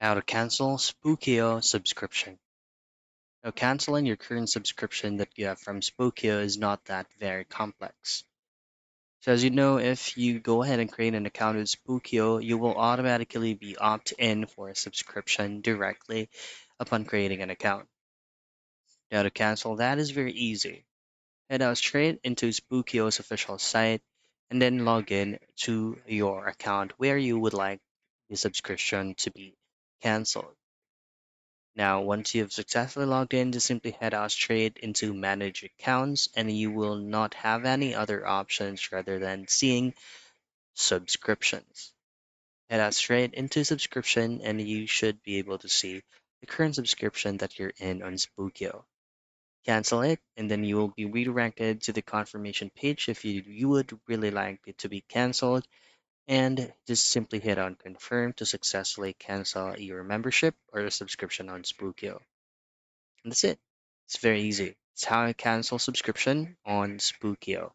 How to cancel Spokeo subscription. Now, canceling your current subscription that you have from Spokeo is not that very complex. So as you know, if you go ahead and create an account with Spokeo, you will automatically be opt-in for a subscription directly upon creating an account. Now to cancel that is very easy. Head out straight into Spookio's official site and then log in to your account where you would like the subscription to be canceled. Now, once you've successfully logged in, just simply head out straight into Manage Accounts, and you will not have any other options rather than seeing subscriptions. Head out straight into subscription, and you should be able to see the current subscription that you're in on Spookio. Cancel it, and then you will be redirected to the confirmation page if you would really like it to be canceled, and just simply hit on confirm to successfully cancel your membership or subscription on Spookio. And that's it. It's very easy. It's how I cancel subscription on Spokeo.